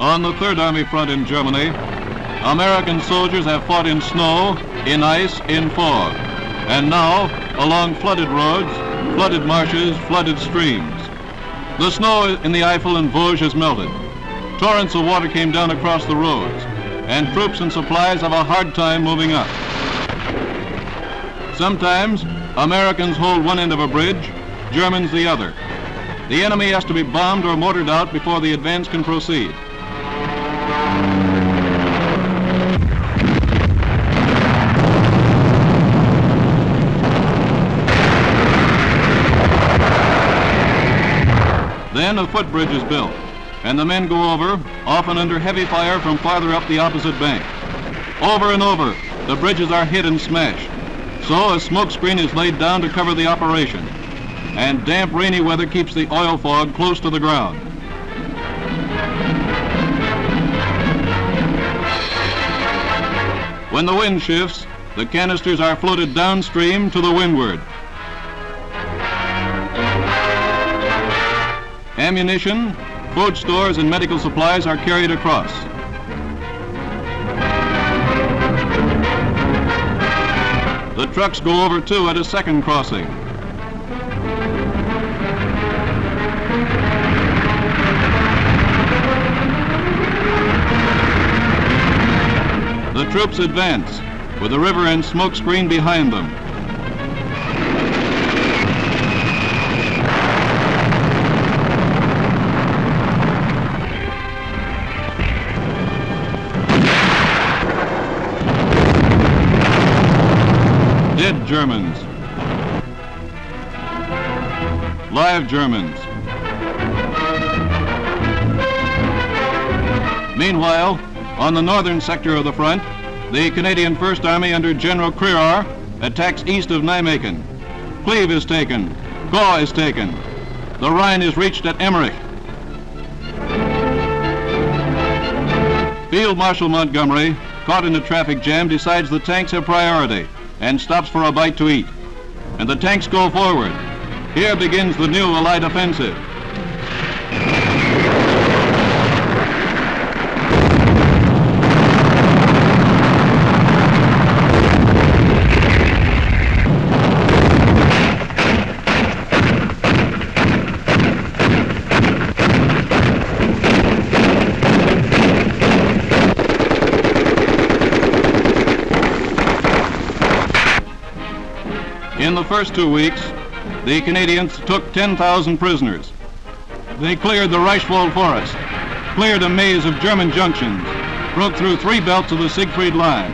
On the Third Army front in Germany, American soldiers have fought in snow, in ice, in fog, and now along flooded roads, flooded marshes, flooded streams. The snow in the Eifel and Vosges has melted. Torrents of water came down across the roads, and troops and supplies have a hard time moving up. Sometimes Americans hold one end of a bridge, Germans the other. The enemy has to be bombed or mortared out before the advance can proceed. Then a footbridge is built, and the men go over, often under heavy fire from farther up the opposite bank. Over and over, the bridges are hit and smashed. So a smoke screen is laid down to cover the operation, and damp, rainy weather keeps the oil fog close to the ground. When the wind shifts, the canisters are floated downstream to the windward. Ammunition, food stores, and medical supplies are carried across. The trucks go over too at a second crossing. The troops advance, with the river and smoke screen behind them. Dead Germans. Live Germans. Meanwhile, on the northern sector of the front, the Canadian First Army under General Crerar attacks east of Nijmegen. Cleve is taken. Gau is taken. The Rhine is reached at Emmerich. Field Marshal Montgomery, caught in a traffic jam, decides the tanks have priority and stops for a bite to eat. And the tanks go forward. Here begins the new Allied offensive. In the first 2 weeks, the Canadians took 10,000 prisoners. They cleared the Reichswald forest, cleared a maze of German junctions, broke through 3 belts of the Siegfried Line.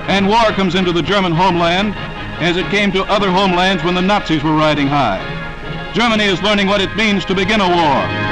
And war comes into the German homeland as it came to other homelands when the Nazis were riding high. Germany is learning what it means to begin a war.